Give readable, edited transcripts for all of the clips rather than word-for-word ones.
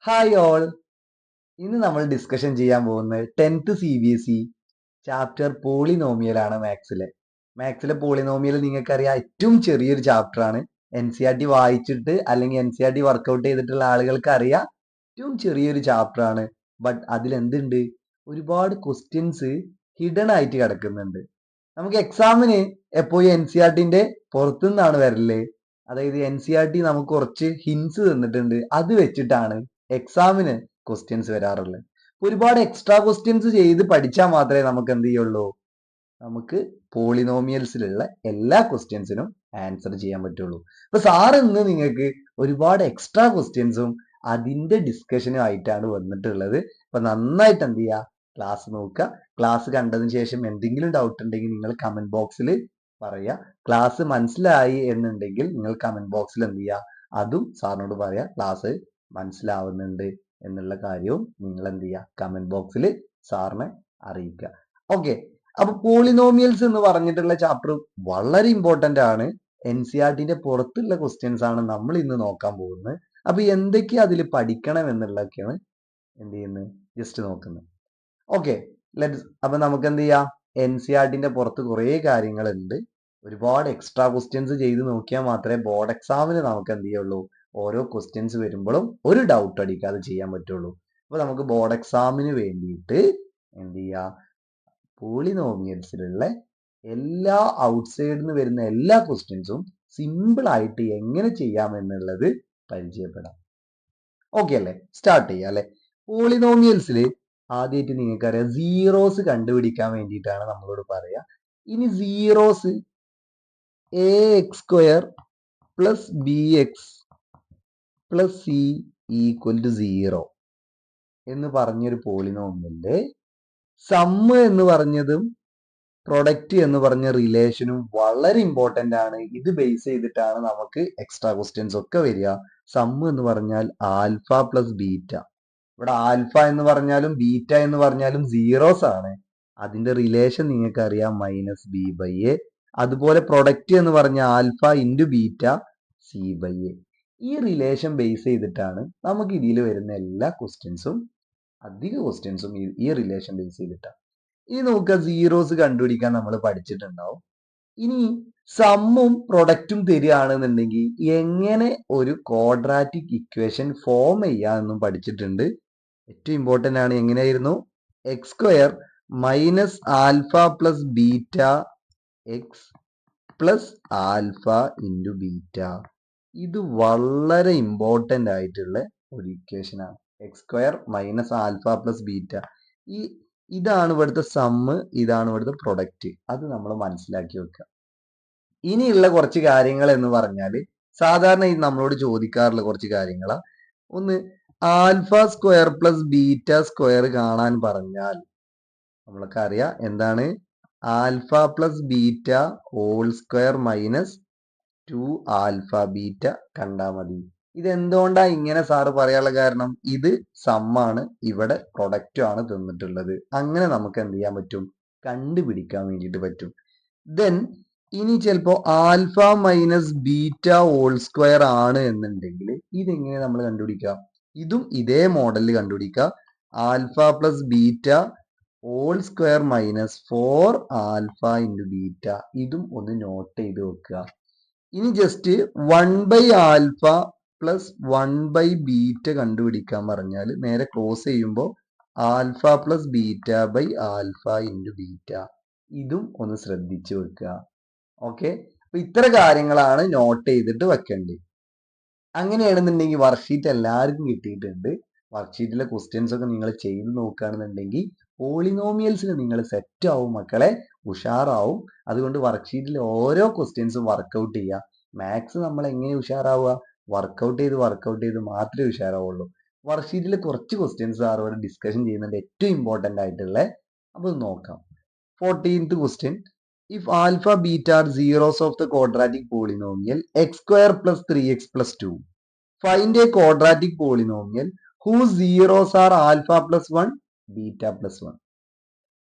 Hi all. ഇന്ന് നമ്മൾ discussion ചെയ്യാൻ പോകുന്നത് 10th CBSE ചാപ്റ്റർ പോളിനോമിയൽ ആണ്. മാത്സിലെ പോളിനോമിയൽ നിങ്ങൾക്കറിയാം, ഏറ്റവും ചെറിയൊരു ചാപ്റ്റർ ആണ്. NCERT വായിച്ചിട്ട് അല്ലെങ്കിൽ NCERT വർക്കൗട്ട് ചെയ്തിട്ടുള്ള ആളുകൾക്ക് അറിയാം, ഏറ്റവും ചെറിയൊരു ചാപ്റ്റർ ആണ്. ബട്ട് അതിൽ എന്തുണ്ട്, ഒരുപാട് ക്വസ്റ്റ്യൻസ് ഹിഡൻ ആയിട്ട് കിടക്കുന്നുണ്ട്. നമുക്ക് എക്സാമിന് എപ്പോഴും NCERTന്റെ പുറത്തുനിന്നാണ് വരല്. അതായത് NCERT നമുക്ക് കുറച്ച് ഹിൻസ് തന്നിട്ടുണ്ട്, അത് വെച്ചിട്ടാണ് എക്സാമിന് ക്വസ്റ്റ്യൻസ് വരാറുള്ളത്. ഒരുപാട് എക്സ്ട്രാ ക്വസ്റ്റ്യൻസ് ചെയ്ത് പഠിച്ചാൽ മാത്രമേ നമുക്ക് എന്ത് ചെയ്യുള്ളൂ, നമുക്ക് പോളിനോമിയൽസിലുള്ള എല്ലാ ക്വസ്റ്റ്യൻസിനും ആൻസർ ചെയ്യാൻ പറ്റുള്ളൂ. അപ്പൊ സാറ് ഇന്ന് നിങ്ങൾക്ക് ഒരുപാട് എക്സ്ട്രാ ക്വസ്റ്റ്യൻസും അതിന്റെ ഡിസ്കഷനും ആയിട്ടാണ് വന്നിട്ടുള്ളത്. അപ്പൊ നന്നായിട്ട് എന്ത് ചെയ്യുക, ക്ലാസ് നോക്കുക. ക്ലാസ് കണ്ടതിന് ശേഷം എന്തെങ്കിലും ഡൗട്ട് ഉണ്ടെങ്കിൽ നിങ്ങൾ കമന്റ് ബോക്സിൽ പറയുക. ക്ലാസ് മനസ്സിലായി എന്നുണ്ടെങ്കിൽ നിങ്ങൾ കമന്റ് ബോക്സിൽ എന്ത് ചെയ്യുക, അതും സാറിനോട് പറയുക. ക്ലാസ് മനസ്സിലാവുന്നുണ്ട് എന്നുള്ള കാര്യവും നിങ്ങൾ എന്ത് ചെയ്യുക, കമന്റ് ബോക്സിൽ സാറിനെ അറിയിക്കുക. ഓക്കെ, അപ്പൊ പോളിനോമിയൽസ് എന്ന് പറഞ്ഞിട്ടുള്ള ചാപ്റ്റർ വളരെ ഇമ്പോർട്ടന്റ് ആണ്. NCERTന്റെ പുറത്തുള്ള ക്വസ്റ്റ്യൻസ് ആണ് നമ്മൾ ഇന്ന് നോക്കാൻ പോകുന്നത്. അപ്പൊ എന്തൊക്കെയാ അതിൽ പഠിക്കണം എന്നുള്ളതൊക്കെയാണ് എന്ത് ചെയ്യുന്നത്, ജസ്റ്റ് നോക്കുന്നത്. ഓക്കെ, അപ്പൊ നമുക്ക് എന്ത് ചെയ്യാം, NCERTന്റെ പുറത്ത് കുറെ കാര്യങ്ങളുണ്ട്. ഒരുപാട് എക്സ്ട്രാ ക്വസ്റ്റ്യൻസ് ചെയ്ത് നോക്കിയാൽ മാത്രമേ ബോർഡ് എക്സാമിന് നമുക്ക് എന്ത് ചെയ്യുള്ളൂ, ഓരോ ക്വസ്റ്റ്യൻസ് വരുമ്പോഴും ഒരു ഡൗട്ട് അടിക്കാതെ ചെയ്യാൻ പറ്റുള്ളൂ. അപ്പൊ നമുക്ക് ബോർഡ് എക്സാമിന് വേണ്ടിയിട്ട് എന്ത് ചെയ്യാം, പോളിനോമിയൽസിലുള്ള എല്ലാ ഔട്ട്സൈഡിൽ നിന്ന് വരുന്ന എല്ലാ ക്വസ്റ്റ്യൻസും സിമ്പിൾ ആയിട്ട് എങ്ങനെ ചെയ്യാം എന്നുള്ളത് പരിചയപ്പെടാം. ഓക്കെ അല്ലേ, സ്റ്റാർട്ട് ചെയ്യാം അല്ലെ. പോളിനോമിയൽസിൽ ആദ്യമായിട്ട് നിങ്ങൾക്കറിയാം, സീറോസ് കണ്ടുപിടിക്കാൻ വേണ്ടിയിട്ടാണ് നമ്മളോട് പറയാ. ഇനി zeros AX² plus BX plus C equal to 0 എന്ന് പറഞ്ഞൊരു പോളിനോമിയലിന്റെ സമ്മ് എന്ന് പറഞ്ഞതും പ്രൊഡക്റ്റ് എന്ന് പറഞ്ഞ റിലേഷനും വളരെ ഇമ്പോർട്ടന്റ് ആണ്. ഇത് ബേസ് ചെയ്തിട്ടാണ് നമുക്ക് എക്സ്ട്രാ ക്വസ്റ്റ്യൻസ് ഒക്കെ വരിക. സമ്മ് എന്ന് പറഞ്ഞാൽ ആൽഫ പ്ലസ് ബീറ്റ. ഇവിടെ ആൽഫ എന്ന് പറഞ്ഞാലും ബീറ്റ എന്ന് പറഞ്ഞാലും സീറോസ് ആണ്. അതിന്റെ റിലേഷൻ നിങ്ങൾക്ക് അറിയാം, -B/A. അതുപോലെ പ്രൊഡക്റ്റ് എന്ന് പറഞ്ഞ ആൽഫ ഇൻറ്റു ബീറ്റ C/A. ഈ റിലേഷൻ ബേസ് ചെയ്തിട്ടാണ് നമുക്ക് ഇതിൽ വരുന്ന എല്ലാ ക്വസ്റ്റ്യൻസും, അധിക ക്വസ്റ്റ്യൻസും ഈ റിലേഷൻ ബേസ് ചെയ്തിട്ടാണ്. ഇനി നോക്കുക, സീറോസ് കണ്ടുപിടിക്കാൻ നമ്മൾ പഠിച്ചിട്ടുണ്ടാവും. ഇനി സമ്മും പ്രൊഡക്റ്റും തരികയാണെന്നുണ്ടെങ്കിൽ എങ്ങനെ ഒരു ക്വാഡ്രാറ്റിക് ഇക്വേഷൻ ഫോം ചെയ്യാമെന്നും പഠിച്ചിട്ടുണ്ട്. ഏറ്റവും ഇമ്പോർട്ടന്റ് ആണ്. എങ്ങനെയായിരുന്നു, X² minus alpha plus beta X plus alpha into beta. ഇത് വളരെ ഇമ്പോർട്ടന്റ് ആയിട്ടുള്ള ഒരു ഇക്വേഷൻ ആണ്. X² minus alpha plus beta. ഇതാണ് ഇവിടുത്തെ സമ്മ്, ഇതാണ് ഇവിടുത്തെ പ്രൊഡക്റ്റ്. അത് നമ്മൾ മനസ്സിലാക്കി വെക്കുക. ഇനിയുള്ള കുറച്ച് കാര്യങ്ങൾ എന്ന് പറഞ്ഞാൽ, സാധാരണ ഇത് നമ്മളോട് ചോദിക്കാറുള്ള കുറച്ച് കാര്യങ്ങളാ. ഒന്ന്, ആൽഫ² പ്ലസ് ബീറ്റ² കാണാൻ പറഞ്ഞാൽ നമ്മൾക്ക് അറിയാം എന്താണ്, alpha plus beta whole minus 2 alpha beta കണ്ടാൽ മതി. ഇതെന്തുകൊണ്ടാ ഇങ്ങനെ സാറ് പറയാനുള്ള കാരണം, ഇത് സമ്മാണ്, ഇവിടെ പ്രൊഡക്റ്റും ആണ് തന്നിട്ടുള്ളത്. അങ്ങനെ നമുക്ക് എന്ത് ചെയ്യാൻ പറ്റും, കണ്ടുപിടിക്കാൻ വേണ്ടിയിട്ട് പറ്റും. ദെൻ ഇനി ചിലപ്പോ ആൽഫ മൈനസ് ബീറ്റ ഹോൾ² ആണ് എന്നുണ്ടെങ്കിൽ ഇതെങ്ങനെ നമ്മൾ കണ്ടുപിടിക്കുക, ഇതും ഇതേ മോഡലിൽ കണ്ടുപിടിക്കുക. Alpha plus beta whole minus 4 alpha into beta. ഇതും ഒന്ന് നോട്ട് ചെയ്ത് വെക്കുക. ഇനി ജസ്റ്റ് 1/ആൽഫ പ്ലസ് 1/ബീറ്റ കണ്ടുപിടിക്കാൻ പറഞ്ഞാൽ നേരെ ക്ലോസ് ചെയ്യുമ്പോൾ alpha plus beta by alpha into beta. ഇതും ഒന്ന് ശ്രദ്ധിച്ചു വെക്കുക. ഓക്കെ, അപ്പൊ ഇത്ര കാര്യങ്ങളാണ് നോട്ട് ചെയ്തിട്ട് വെക്കേണ്ടത്. അങ്ങനെയാണെന്നുണ്ടെങ്കിൽ വർക്ക്ഷീറ്റ് എല്ലാവർക്കും കിട്ടിയിട്ടുണ്ട്. വർക്ക്ഷീറ്റിലെ ക്വസ്റ്റ്യൻസ് ഒക്കെ നിങ്ങൾ ചെയ്ത് നോക്കുകയാണെന്നുണ്ടെങ്കിൽ പോളിനോമിയൽസിന് നിങ്ങൾ സെറ്റ് ആവും മക്കളെ, ഉഷാറാവും. അതുകൊണ്ട് വർക്ക്ഷീറ്റിൽ ഓരോ ക്വസ്റ്റ്യൻസും വർക്കൗട്ട് ചെയ്യുക. മാത്സ് നമ്മൾ എങ്ങനെ ഉഷാറാവുക, വർക്കൗട്ട് ചെയ്ത് മാത്രമേ ഉഷാറാവുള്ളൂ. വർക്ക്ഷീറ്റിൽ കുറച്ച് ക്വസ്റ്റ്യൻസ് ആരോട് ഡിസ്കഷൻ ചെയ്യുന്നുണ്ട്, ഏറ്റവും ഇമ്പോർട്ടന്റ് ആയിട്ടുള്ള. അപ്പൊ നോക്കാം. 14th question. If alpha beta are zeros of the quadratic polynomial x² plus 3x plus 2, find a quadratic polynomial whose zeros are alpha plus 1 beta plus 1.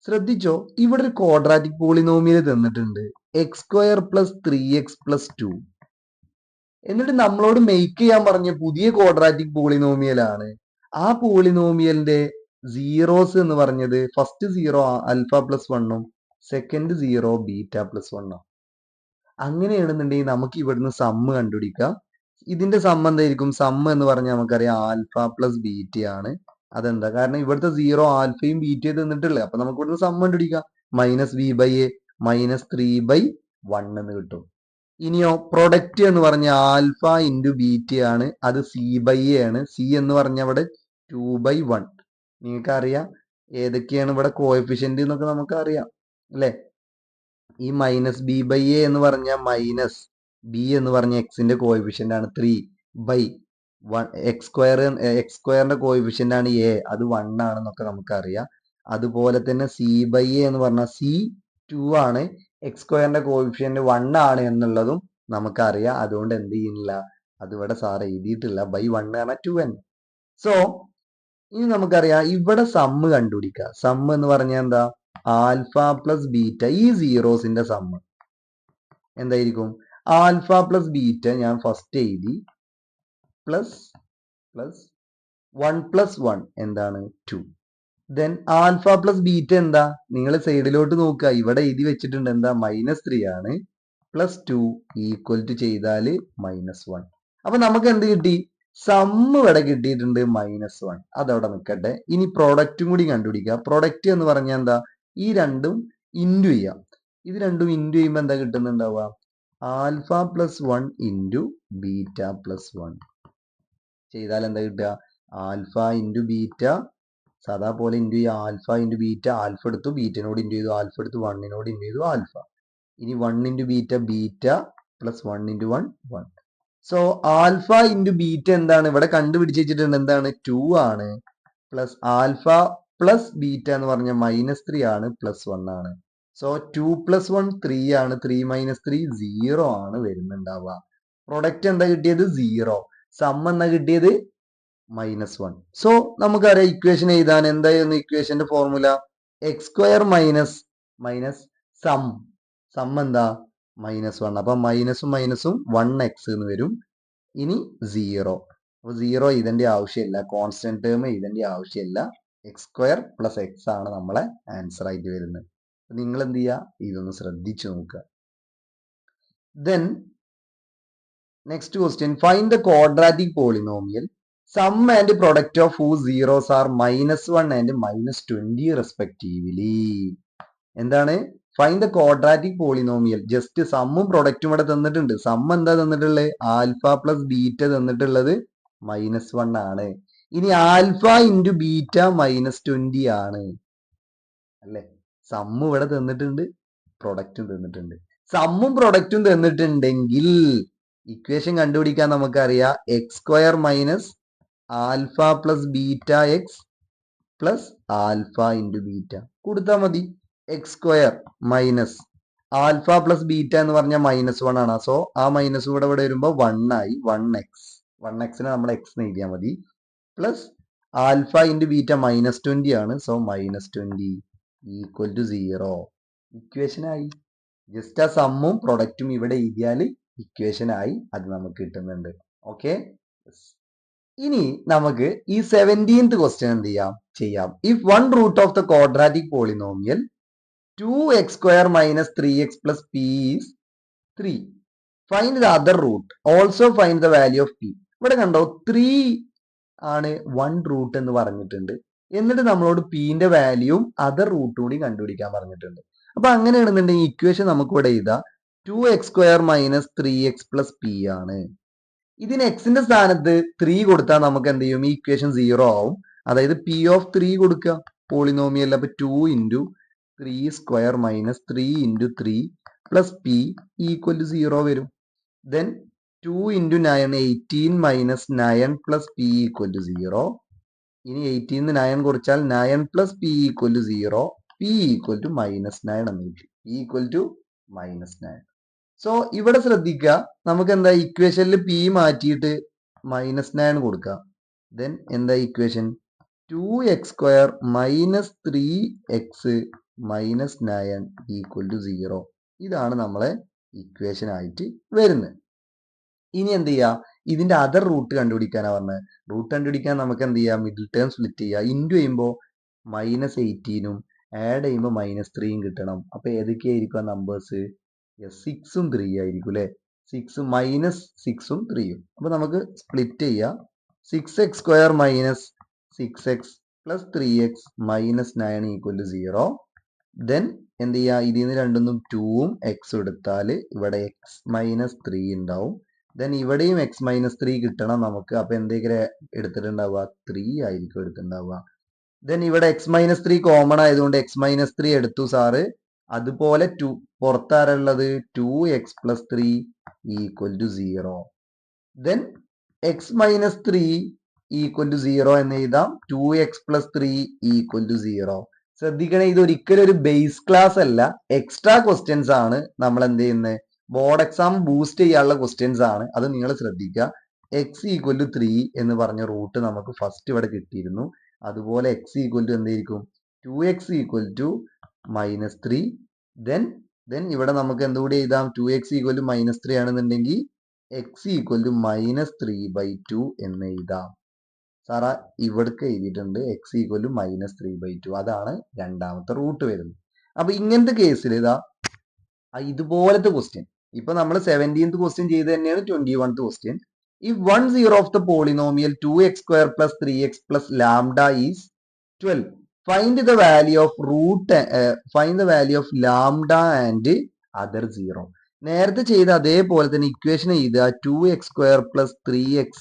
ശ്രദ്ധിച്ചോ, ഇവിടെ ഒരു ക്വാഡ്രാറ്റിക് പോളിനോമിയൽ തന്നിട്ടുണ്ട്, x² പ്ലസ് 3x പ്ലസ് 2. എന്നിട്ട് നമ്മളോട് make ചെയ്യാൻ പറഞ്ഞ പുതിയ quadratic polynomial ആണ്. ആ പോളിനോമിയലിന്റെ സീറോസ് എന്ന് പറഞ്ഞത് ഫസ്റ്റ് സീറോ ആൽഫ പ്ലസ് വണ്ണും സെക്കൻഡ് സീറോ ബീറ്റ പ്ലസ് വണ്ണും. അങ്ങനെയാണെന്നുണ്ടെങ്കിൽ നമുക്ക് ഇവിടുന്ന് സമ്മ് കണ്ടുപിടിക്കാം. ഇതിന്റെ സമ്മ് എന്തായിരിക്കും? സമ്മ് എന്ന് പറഞ്ഞാൽ നമുക്കറിയാം ആൽഫ പ്ലസ് ബീറ്റ ആണ്. അതെന്താ? കാരണം ഇവിടുത്തെ സീറോ ആൽഫയും ബീറ്റയും തന്നിട്ടുള്ളത്. അപ്പൊ നമുക്ക് ഇവിടുന്ന് സമ്മ് കണ്ടുപിടിക്കാം. Minus B by A minus 3/1 എന്ന് കിട്ടും. ഇനിയോ പ്രൊഡക്റ്റ് എന്ന് പറഞ്ഞ ആൽഫ ഇൻറ്റു ബീറ്റ ആണ്. അത് സി ബൈ എ ആണ്. സി എന്ന് പറഞ്ഞ അവിടെ 2/1. നിങ്ങൾക്ക് അറിയാം ഏതൊക്കെയാണ് ഇവിടെ കോഎഫിഷ്യന്റ് എന്നൊക്കെ നമുക്ക് അറിയാം അല്ലെ? ഈ മൈനസ് ബി ബൈ എ എന്ന് പറഞ്ഞ മൈനസ് ബി എന്ന് പറഞ്ഞ എക്സിന്റെ കോഎഫിഷ്യന്റ് ആണ് 3/1. എക്സ് സ്ക്വയറിന്റെ കോഎഫിഷ്യന്റ് ആണ് എ, അത് 1 ആണെന്നൊക്കെ നമുക്കറിയാം. അതുപോലെ തന്നെ സി ബൈ എ എന്ന് പറഞ്ഞാൽ സി 2 ആണ്, എക്സ് സ്ക്വയറിന്റെ കോഎഫിഷ്യന്റ് 1 ആണ് എന്നുള്ളതും നമുക്കറിയാം. അതുകൊണ്ട് എന്ത് ചെയ്യുന്നില്ല, അതിവിടെ സാർ എഴുതിയിട്ടില്ല. ബൈ 1 ആണ് 2n. സോ ഇനി നമുക്കറിയാം ഇവിടെ സമ്മ് കണ്ടുപിടിക്കുക. സമ്മ് എന്ന് പറഞ്ഞാൽ എന്താ? Alpha plus beta. ഈ സീറോസിന്റെ സമ്മ് എന്തായിരിക്കും? ആൽഫ പ്ലസ് ബീറ്റ ഞാൻ ഫസ്റ്റ് എഴുതി പ്ലസ് 1 പ്ലസ് 1 എന്താണ്? 2. ദെൻ ആൽഫ പ്ലസ് ബീറ്റ എന്താ? നിങ്ങൾ സൈഡിലോട്ട് നോക്കുക, ഇവിടെ എഴുതി വെച്ചിട്ടുണ്ട് എന്താ? -3 ആണ്. പ്ലസ് 2 ഈക്വൽ ടു ചെയ്താൽ -1. അപ്പൊ നമുക്ക് എന്ത് കിട്ടി? സമ്മ് ഇവിടെ കിട്ടിയിട്ടുണ്ട് -1. അതവിടെ നിൽക്കട്ടെ. ഇനി പ്രൊഡക്റ്റും കൂടി കണ്ടുപിടിക്കുക. പ്രൊഡക്റ്റ് എന്ന് പറഞ്ഞാൽ എന്താ? ഈ രണ്ടും ഇൻറ്റു ചെയ്യാം. ഇത് രണ്ടും ഇൻറ്റു ചെയ്യുമ്പോൾ എന്താ കിട്ടുന്നുണ്ടാവുക? Alpha plus 1 into beta plus 1 ചെയ്താൽ എന്താ കിട്ടുക? ആൽഫ ഇൻറ്റു ബീറ്റ സാധാ പോലെ ഇൻറ്റു ചെയ്യുക. ആൽഫ ഇൻറ്റു ബീറ്റ, ആൽഫ എടുത്തു, ബീറ്റനോട് ഇൻറ്റു ചെയ്തു, ആൽഫ എടുത്തു, 1നോട് ഇൻറ്റു ചെയ്തു, ആൽഫ. ഇനി 1 into beta, beta plus 1 into 1 1. So alpha into beta എന്താണ്? ഇവിടെ കണ്ടുപിടിച്ച് വെച്ചിട്ടുണ്ട് എന്താണ്? 2 ആണ്. പ്ലസ് ആൽഫ പ്ലസ് ബീറ്റ എന്ന് പറഞ്ഞാൽ -3 ആണ്, പ്ലസ് 1 ആണ്. സോ 2 പ്ലസ് 1 3 ആണ്. 3 മൈനസ് 3 0 ആണ് വരുന്നുണ്ടാവുക. പ്രൊഡക്റ്റ് എന്താ കിട്ടിയത്? 0. സം എന്നാ കിട്ടിയത്? -1. സോ നമുക്കറിയാം ഇക്വേഷൻ എഴുതാൻ എന്തായിരുന്നു ഇക്വേഷന്റെ formula? X square minus some എന്താ? -1. അപ്പൊ മൈനസും മൈനസും 1x എന്ന് വരും. ഇനി 0. അപ്പൊ 0 ഇതിന്റെ ആവശ്യമില്ല, കോൺസ്റ്റന്റ് ടേം ഇതിന്റെ ആവശ്യമില്ല. എക്സ് സ്ക്വയർ പ്ലസ് എക്സ് ആണ് നമ്മളെ ആൻസർ ആയിട്ട് വരുന്നത്. നിങ്ങൾ എന്ത് ചെയ്യുക? ഇതൊന്ന് ശ്രദ്ധിച്ചു നോക്കുക. Then next question, find the quadratic polynomial sum and product of whose zeros are -1 and -20 respectively. എന്താണ്? Find the quadratic polynomial. Just സമ്മും പ്രൊഡക്റ്റും ഇവിടെ തന്നിട്ടുണ്ട്. സം എന്താ തന്നിട്ടുള്ളത്? ആൽഫ പ്ലസ് ബീറ്റ തന്നിട്ടുള്ളത് -1 ആണ്. ഇനി ആൽഫ ഇൻറ്റു ബീറ്റ -20 ആണ് അല്ലെ? സമ്മ് ഇവിടെ തന്നിട്ടുണ്ട്, പ്രൊഡക്റ്റും തന്നിട്ടുണ്ട്. സമ്മും പ്രൊഡക്റ്റും തന്നിട്ടുണ്ടെങ്കിൽ ഇക്വേഷൻ കണ്ടുപിടിക്കാൻ നമുക്കറിയാം X square minus alpha plus beta X plus alpha into beta കൊടുത്താൽ മതി. X square minus alpha plus beta എന്ന് പറഞ്ഞാൽ -1 ആണ്. സോ ആ മൈനസ് കൂടെ ഇവിടെ വരുമ്പോൾ 1 ആയി. 1x നമ്മൾ എക്സ് എഴുതിയാൽ മതി. പ്ലസ് ആൽഫ ഇൻറ്റു ബീറ്റ -20 ആണ്. So -20 equal to 0. ഇക്വേഷനായി. ജസ്റ്റ് ആ സമ്മും പ്രൊഡക്റ്റും ഇവിടെ എഴുതിയാൽ ഇക്വേഷനായി. അത് നമുക്ക് കിട്ടുന്നുണ്ട്. ഓക്കെ. ഇനി നമുക്ക് ഈ 17th ക്വസ്റ്റ്യൻ എന്ത് ചെയ്യാം? If one root of the quadratic polynomial 2x square minus 3x plus p is 3. Find the other root. Also find the value of p. ഇവിടെ കണ്ടോ 3 ആണ് വൺ റൂട്ട് എന്ന് പറഞ്ഞിട്ടുണ്ട്. എന്നിട്ട് നമ്മളോട് പിന്റെ വാല്യൂവും അതർ റൂട്ടും കൂടി കണ്ടുപിടിക്കാൻ പറഞ്ഞിട്ടുണ്ട്. അപ്പൊ അങ്ങനെയാണെന്നുണ്ടെങ്കിൽ ഇക്വേഷൻ നമുക്ക് ഇവിടെ എഴുതാം 2x square minus 3x plus p ആണ്. ഇതിന് എക്സിന്റെ സ്ഥാനത്ത് 3 കൊടുത്താൽ നമുക്ക് എന്ത് ചെയ്യും? ഈ ഇക്വേഷൻ 0 ആവും. അതായത് പി ഓഫ് 3 കൊടുക്കുക. പോളിനോമിയൽ. അപ്പൊ 2 into 3 square minus 3 into 3 plus P equal to 0 വരും. Then 2 into 9 18 minus 9 plus P equal to 0. ഇനി 18 9 കുറച്ചാൽ 9 plus P equal to 0. P equal to -9 എന്ന് കിട്ടി. P equal to -9. സോ ഇവിടെ ശ്രദ്ധിക്കുക, നമുക്ക് എന്താ ഇക്വേഷനിൽ പി മാറ്റിയിട്ട് -9 കൊടുക്കാം. ദെൻ എന്താ equation? 2x square minus 3x minus 9 equal to 0. ഇതാണ് നമ്മളെ ഇക്വേഷൻ ആയിട്ട് വരുന്നത്. ഇനി എന്ത് ചെയ്യുക? ഇതിന്റെ അതർ റൂട്ട് കണ്ടുപിടിക്കാനാ പറഞ്ഞത്. റൂട്ട് കണ്ടുപിടിക്കാൻ നമുക്ക് എന്ത് ചെയ്യാം, മിഡിൽ ടേം സ്പ്ലിറ്റ് ചെയ്യുക. ഇൻറ്റു ചെയ്യുമ്പോൾ -18ഉം ആഡ് ചെയ്യുമ്പോൾ -3യും കിട്ടണം. അപ്പൊ ഏതൊക്കെയായിരിക്കും ആ നമ്പേഴ്സ്? 6ഉം 3 ആയിരിക്കും അല്ലെ. 6 -6ഉം 3യും. അപ്പൊ നമുക്ക് സ്പ്ലിറ്റ് ചെയ്യാം. 6x² - 6x + 3x - 9 = 0. ദെൻ എന്ത് ചെയ്യുക, ഇതിൽ നിന്ന് രണ്ടൊന്നും 2ഉം എക്സും എടുത്താൽ ഇവിടെ x - 3 ഉണ്ടാവും. ദെൻ ഇവിടെയും x - 3 കിട്ടണം നമുക്ക്. അപ്പൊ എന്തെങ്കിലും എടുത്തിട്ടുണ്ടാവുക, 3 ആയിരിക്കും എടുത്തിട്ടുണ്ടാവുക. ദെൻ ഇവിടെ x - 3 കോമൺ ആയതുകൊണ്ട് x - 3 എടുത്തു സാറ്. അതുപോലെ പുറത്താരുള്ളത് 2x + 3 = 0. ദെൻ x - 3 = 0 എന്ന് എഴുതാം. 2x + 3 = 0. ശ്രദ്ധിക്കണേ, ഇത് ഒരിക്കലും ഒരു ബേസ് ക്ലാസ് അല്ല, എക്സ്ട്രാ ക്വസ്റ്റ്യൻസ് ആണ്. നമ്മൾ എന്ത് ചെയ്യുന്നത്, ബോർഡ് എക്സാം ബൂസ്റ്റ് ചെയ്യാനുള്ള ക്വസ്റ്റ്യൻസ് ആണ്. അത് നിങ്ങൾ ശ്രദ്ധിക്കുക. x = 3 എന്ന് പറഞ്ഞ റൂട്ട് നമുക്ക് ഫസ്റ്റ് ഇവിടെ കിട്ടിയിരുന്നു. അതുപോലെ x എന്തായിരിക്കും, 2x = -3. ദെൻ ഇവിടെ നമുക്ക് എന്തുകൂടി എഴുതാം, 2x = -3 ആണെന്നുണ്ടെങ്കിൽ x = -3/2 എന്ന് എഴുതാം. സാറ ഇവിടേക്ക് എഴുതിയിട്ടുണ്ട് x = -3/2. അതാണ് രണ്ടാമത്തെ റൂട്ട് വരുന്നത്. അപ്പൊ ഇങ്ങനത്തെ കേസിൽ ഇതാ ഇതുപോലത്തെ ക്വസ്റ്റ്യൻ, ഇപ്പൊ നമ്മൾ 17th ക്വസ്റ്റ്യൻ ചെയ്ത് തന്നെയാണ് 21th question. If 1 0 of the polynomial 2x² + 3x + lambda is 12, find the value of lambda and other 0. നേരത്തെ ചെയ്ത അതേപോലെ തന്നെ ഇക്വേഷൻ ചെയ്ത 2x² + 3x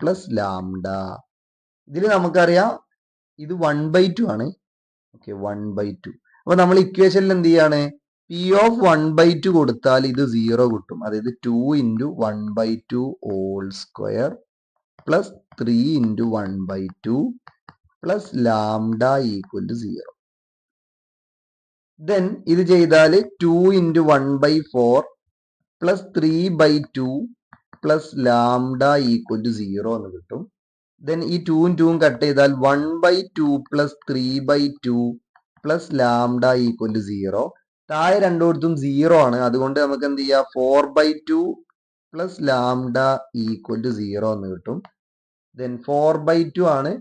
+ lambda. ഇതിൽ നമുക്കറിയാം ഇത് 1/2 ആണ്. ഓക്കെ, 1/2. അപ്പൊ നമ്മൾ ഇക്വേഷനിൽ എന്ത് ചെയ്യാണ്, p of 1/2 കൊടുത്താൽ ഇത് 0 കിട്ടും. അതായത് 2 × 1/2 whole square plus 3 × 1/2 plus lambda = 0. Then ഇത് ചെയ്താൽ 2 × 1/4 plus 3/2 plus lambda = 0 എന്ന് കിട്ടും. ദെൻ ഈ 2ഉം 2ഉം കട്ട് ചെയ്താൽ 1/2 plus 3/2 plus lambda = 0. താഴെ രണ്ടോടത്തും 0 ആണ്. അതുകൊണ്ട് നമുക്ക് എന്ത് ചെയ്യാം, 4/2 plus lambda = 0 എന്ന് കിട്ടും. ദെൻ 4/2 ആണ്.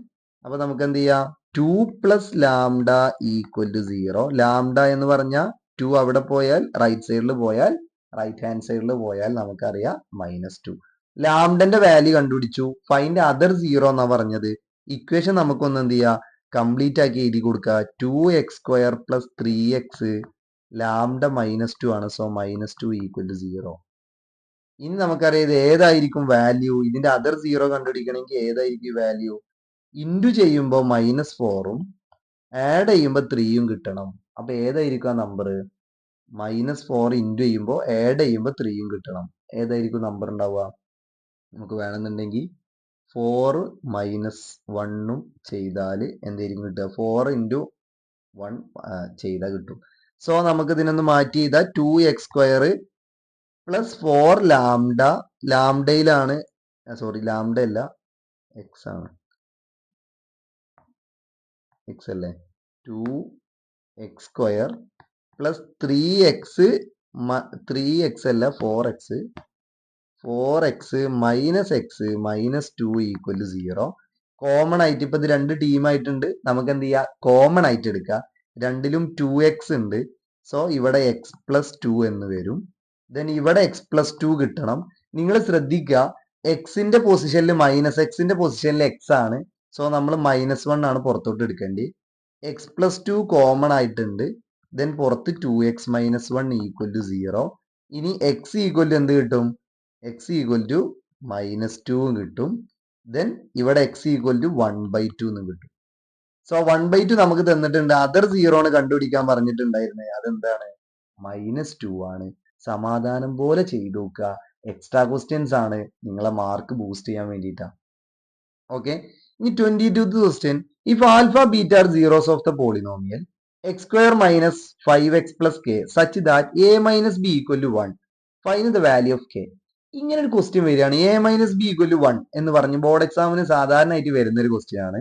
അപ്പൊ നമുക്ക് എന്ത് ചെയ്യാം, 2 plus lambda = 0. ലാംഡ എന്ന് പറഞ്ഞാൽ 2 അവിടെ പോയാൽ റൈറ്റ് സൈഡിൽ പോയാൽ റൈറ്റ് ഹാൻഡ് സൈഡിൽ പോയാൽ നമുക്കറിയാം -2. ലാംഡന്റെ വാല്യൂ കണ്ടുപിടിച്ചു. ഫൈൻഡ് അതർ 0 എന്നാ പറഞ്ഞത്. ഇക്വേഷൻ നമുക്കൊന്ന് എന്ത് ചെയ്യാം, കംപ്ലീറ്റ് ആക്കി എഴുതി കൊടുക്കുക. 2x² + 3x ലാംഡ -2 ആണ്. സോ -2 = 0. ഇനി നമുക്കറിയാം ഇത് ഏതായിരിക്കും വാല്യൂ. ഇതിന്റെ അതർ 0 കണ്ടുപിടിക്കണമെങ്കിൽ ഏതായിരിക്കും വാല്യൂ, ഇൻറ്റു ചെയ്യുമ്പോൾ -4ഉം ആഡ് ചെയ്യുമ്പോൾ 3യും കിട്ടണം. അപ്പൊ ഏതായിരിക്കും ആ നമ്പർ, -4 ഇൻറ്റു ചെയ്യുമ്പോൾ ആഡ് ചെയ്യുമ്പോൾ 3യും കിട്ടണം. ഏതായിരിക്കും നമ്പർ ഉണ്ടാവുക, നമുക്ക് വേണമെന്നുണ്ടെങ്കിൽ 4 - 1ഉം ചെയ്താൽ എന്തായിരിക്കും കിട്ടുക, 4 × 1 ചെയ്താൽ കിട്ടും. സോ നമുക്ക് ഇതിനൊന്ന് മാറ്റി ചെയ്താൽ 2x² + 4 ലാംഡ, ലാംഡയിലാണ്, സോറി ലാംഡ അല്ല x ആണ്, x അല്ലേ, 2x² + 3x 3x അല്ല 4x - x -2 = 0. കോമൺ ആയിട്ട് ഇപ്പൊ ഇത് രണ്ട് ടീമായിട്ടുണ്ട്. നമുക്ക് എന്ത് ചെയ്യാം, കോമൺ ആയിട്ട് എടുക്കുക. രണ്ടിലും 2x ഉണ്ട്. സോ ഇവിടെ x + 2 എന്ന് വരും. ദെൻ ഇവിടെ x + 2 കിട്ടണം. നിങ്ങൾ ശ്രദ്ധിക്കുക, എക്സിന്റെ പൊസിഷനിൽ -xന്റെ പൊസിഷനിൽ x ആണ്. സോ നമ്മൾ -1 ആണ് പുറത്തോട്ട് എടുക്കേണ്ടത്. x + 2 കോമൺ ആയിട്ടുണ്ട്. ദെൻ പുറത്ത് 2x - 1 = 0. ഇനി x എന്ത് കിട്ടും, x -2 കിട്ടും. ദെൻ ഇവിടെ x 1/2 എന്ന് കിട്ടും. സോ 1/2 നമുക്ക് തന്നിട്ടുണ്ട്. അതർ 0 ആണ് കണ്ടുപിടിക്കാൻ പറഞ്ഞിട്ടുണ്ടായിരുന്നത്. അതെന്താണ്, -2 ആണ്. സമാധാനം പോലെ ചെയ്തു നോക്കുക. എക്സ്ട്രാ ക്വസ്റ്റ്യൻസ് ആണ്, നിങ്ങളെ മാർക്ക് ബൂസ്റ്റ് ചെയ്യാൻ വേണ്ടിയിട്ടാണ്. ഓക്കെ, ഇനി 22th question. If alpha beta are zeros of the polynomial x² - 5x + k such that a - b = 1, find the value of k. ഇങ്ങനെ ഒരു ക്വസ്റ്റ്യൻ വരികയാണ്, a - b = 1 എന്ന് പറഞ്ഞ് ബോർഡ് എക്സാമിന് സാധാരണയായിട്ട് വരുന്ന ഒരു ക്വസ്റ്റ്യൻ ആണ്.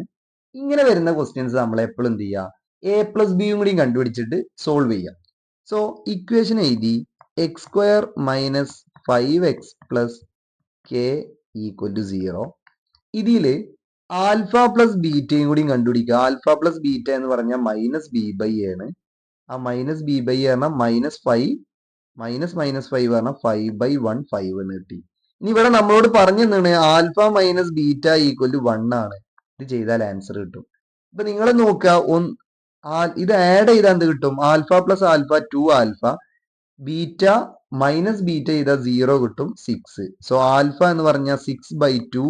ഇങ്ങനെ വരുന്ന ക്വസ്റ്റ്യൻസ് നമ്മൾ എപ്പോഴും എന്ത് ചെയ്യുക, a + b കൂടി കണ്ടുപിടിച്ചിട്ട് സോൾവ് ചെയ്യാം. സോ ഇക്വേഷൻ എഴുതി x² - 5x + k equal to 0. ഇതില് ആൽഫ പ്ലസ് ബീറ്റയും കൂടി കണ്ടുപിടിക്കുക. ആൽഫ പ്ലസ് ബീറ്റ എന്ന് പറഞ്ഞാൽ മൈനസ് ബി ബൈ എ ആണ്. ആ മൈനസ് ബി ബൈ എ പറഞ്ഞാൽ -5 -5 പറഞ്ഞാൽ 5/1 5 എന്ന് കിട്ടി. ഇനി ഇവിടെ നമ്മളോട് പറഞ്ഞു തന്നാണ് alpha minus beta equal to 1 ആണ്. ഇത് ചെയ്താൽ ആൻസർ കിട്ടും. ഇപ്പൊ നിങ്ങൾ നോക്കുക, ഇത് ആഡ് ചെയ്താൽ എന്ത് കിട്ടും? Alpha plus alpha 2 alpha, beta minus beta ചെയ്താൽ 0 കിട്ടും 6. സോ ആൽഫ എന്ന് പറഞ്ഞാൽ 6/2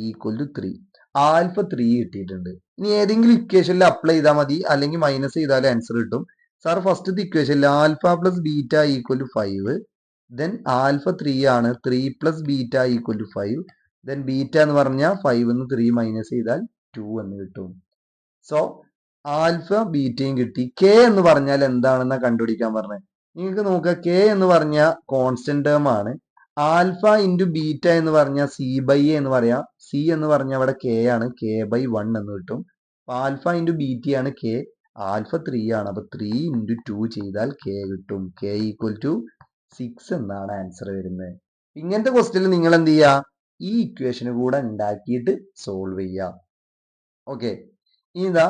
ഈക്വൽ ടു 3. ആൽഫ 3 കിട്ടിയിട്ടുണ്ട്. ഇനി ഏതെങ്കിലും ഇക്വേഷനിൽ അപ്ലൈ ചെയ്താൽ മതി, അല്ലെങ്കിൽ മൈനസ് ചെയ്താൽ ആൻസർ കിട്ടും. സാർ ഫസ്റ്റത്തെ ഇക്വേഷനിൽ alpha plus beta equal to 5, then alpha 3 ആണ്, 3 plus beta equal to 5, then beta എന്ന് പറഞ്ഞാൽ 5 എന്ന് 3 മൈനസ് ചെയ്താൽ 2 എന്ന് കിട്ടും. സോ ആൽഫ ബീറ്റയും കിട്ടി. കെ എന്ന് പറഞ്ഞാൽ എന്താണെന്ന് കണ്ടുപിടിക്കാൻ പറഞ്ഞത്. നിങ്ങൾക്ക് നോക്കുക, കെ എന്ന് പറഞ്ഞ കോൺസ്റ്റന്റ് ടേം ആണ്. ആൽഫ ഇൻറ്റു ബീറ്റ എന്ന് പറഞ്ഞാൽ സി ബൈ എ എന്ന് പറയാം. സി എന്ന് പറഞ്ഞാൽ അവിടെ കെ ആണ്, k/1 എന്ന് കിട്ടും. ആൽഫ ഇൻറ്റു ബീറ്റ ആണ് കെ, ആൽഫ 3 ആണ്. അപ്പൊ 3 ഇൻറ്റു 2 ചെയ്താൽ കെ കിട്ടും. കെ ഈക്വൽ ടു 6 എന്നാണ് ആൻസർ വരുന്നത്. ഇങ്ങനത്തെ ക്വസ്റ്റ്യനിൽ നിങ്ങൾ എന്ത് ചെയ്യുക? ഈ ഇക്വേഷന് കൂടെ ഉണ്ടാക്കിയിട്ട് സോൾവ് ചെയ്യുക. ഓക്കെ, ഇതാ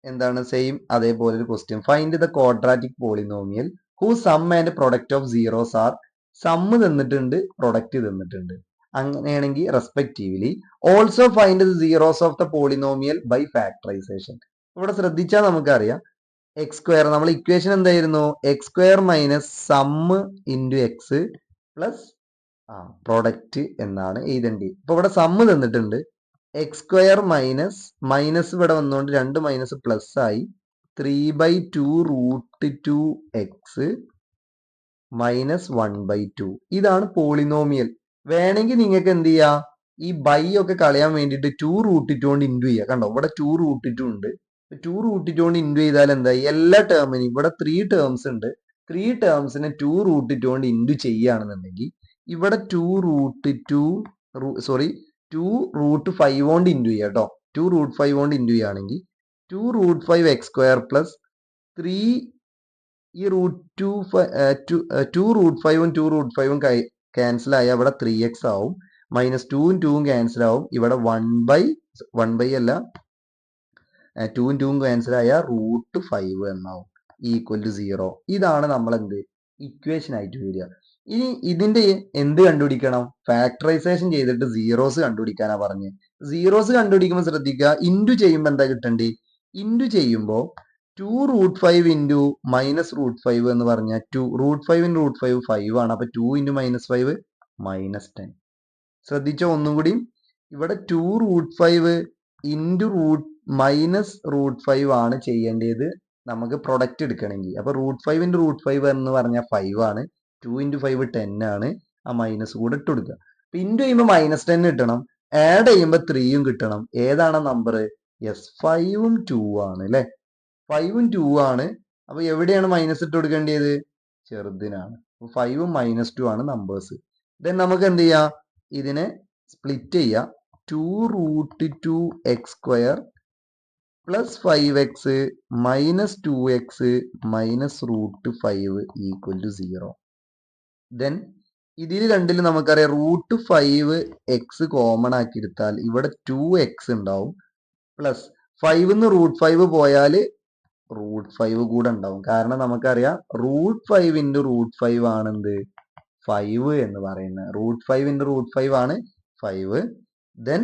എന്താണ് സെയിം അതേപോലെ ഒരു question. Find the quadratic polynomial who sum and product of zeros are. Sum തന്നിട്ടുണ്ട്, പ്രൊഡക്റ്റ് തന്നിട്ടുണ്ട്. അങ്ങനെയാണെങ്കിൽ respectively also find the zeros of the polynomial by factorisation. ഇവിടെ ശ്രദ്ധിച്ചാൽ നമുക്കറിയാം എക്സ് സ്ക്വയർ, നമ്മൾ ഇക്വേഷൻ എന്തായിരുന്നു? X square minus sum into X plus product എന്നാണ് എഴുതേണ്ടത്. ഇപ്പൊ ഇവിടെ സമ്മ് തന്നിട്ടുണ്ട്, എക്സ് സ്ക്വയർ മൈനസ് ഇവിടെ വന്നുകൊണ്ട് 2 മൈനസ് പ്ലസ് ആയി 3/2 റൂട്ട് 2x മൈനസ് 1/2. ഇതാണ് പോളിനോമിയൽ. വേണമെങ്കിൽ നിങ്ങൾക്ക് എന്ത് ചെയ്യാം, ഈ ബൈ ഒക്കെ കളയാൻ വേണ്ടിയിട്ട് 2 റൂട്ട് 2 കൊണ്ട് ഇൻറ്റു ചെയ്യുക. കണ്ടോ, ഇവിടെ 2 റൂട്ട് 2 ഉണ്ട്. 2 റൂട്ട് 2 കൊണ്ട് ഇൻറ്റു ചെയ്താൽ എന്തായി? എല്ലാ ടേമിനും ഇവിടെ 3 ടേംസ് ഉണ്ട്. 3 ടേംസിനെ 2 റൂട്ട് 2 കൊണ്ട് ഇൻറ്റു ചെയ്യുകയാണെന്നുണ്ടെങ്കിൽ ഇവിടെ 2 റൂട്ട് 5 കൊണ്ട് ഇൻറ്റു ചെയ്യുക കേട്ടോ. 2 റൂട്ട് 5 കൊണ്ട് ഇൻറ്റു ചെയ്യുകയാണെങ്കിൽ 2 റൂട്ട് 5 എക്സ് സ്ക്വയർ പ്ലസ് 3 ഈ2 റൂട്ട് 5ഉം 2 റൂട്ട് 5ഉം ക്യാൻസൽ ആയാൽ ഇവിടെ 3x ആവും. മൈനസ് 2ഉം 2ഉം ക്യാൻസൽ ആവും. ഇവിടെ 1/1 അല്ല, 2ഉം 2ഉം ക്യാൻസൽ ആയാൽ റൂട്ട് 5 എന്നാവും ഈക്വൽ ടു 0. ഇതാണ് നമ്മൾ എന്ത് ഇക്വേഷൻ ആയിട്ട് വരിക. ഇനി ഇതിന്റെ എന്ത് കണ്ടുപിടിക്കണം? ഫാക്ടറൈസേഷൻ ചെയ്തിട്ട് സീറോസ് കണ്ടുപിടിക്കാനാ പറഞ്ഞത്. സീറോസ് കണ്ടുപിടിക്കുമ്പോൾ ശ്രദ്ധിക്കുക, ഇൻറ്റു ചെയ്യുമ്പോൾ എന്താ കിട്ടണ്ടേ? ഇൻറ്റു ചെയ്യുമ്പോൾ 2 റൂട്ട് 5 ഇൻറ്റു മൈനസ് റൂട്ട് 5 എന്ന് പറഞ്ഞാൽ 2 റൂട്ട് 5 ഇൻറ്റു റൂട്ട് 5 5 ആണ്. അപ്പൊ 2 ഇൻറ്റു -5 -10. ശ്രദ്ധിച്ചോ ഒന്നും കൂടി, ഇവിടെ 2 റൂട്ട് 5 ഇൻറ്റു മൈനസ് റൂട്ട് 5 ആണ് ചെയ്യേണ്ടത് നമുക്ക് പ്രൊഡക്റ്റ് എടുക്കണമെങ്കിൽ. അപ്പൊ റൂട്ട് 5 ഇൻറ്റു റൂട്ട് 5 എന്ന് പറഞ്ഞാൽ 5 ആണ്. 2 ഇൻറ്റു 5 10 ആണ്. ആ മൈനസ് കൂടെ ഇട്ട് കൊടുക്കുക. അപ്പൊ ഇൻറ്റു ചെയ്യുമ്പോൾ -10 കിട്ടണം, ആഡ് ചെയ്യുമ്പോൾ 3ഉം കിട്ടണം. ഏതാണ് നമ്പർ? യെസ്, 5ഉം 2 ആണ് അല്ലെ. 5ഉം 2 ആണ്. അപ്പൊ എവിടെയാണ് മൈനസ് ഇട്ട് കൊടുക്കേണ്ടത്? ചെറുതിനാണ്. 5ഉം -2 ആണ് നമ്പേഴ്സ്. ദെൻ നമുക്ക് എന്ത് ചെയ്യാം? ഇതിനെ സ്പ്ലിറ്റ് ചെയ്യാം. 2 root 2 X square plus 5x minus 2x minus root 5 equal to 0. Then ഇതിൽ രണ്ടിലും നമുക്കറിയാം റൂട്ട് 5x കോമൺ ആക്കി എടുത്താൽ ഇവിടെ 2x ഉണ്ടാവും. പ്ലസ് 5ന്ന് റൂട്ട് 5 പോയാൽ റൂട്ട് 5 കൂടെ ഉണ്ടാവും. കാരണം നമുക്കറിയാം റൂട്ട് 5 ഇൻറ്റു റൂട്ട് 5 ആണ് എന്ത്? 5 എന്ന് പറയുന്നത്. റൂട്ട് 5 ഇൻറ്റു റൂട്ട് 5 ആണ് 5. ദെൻ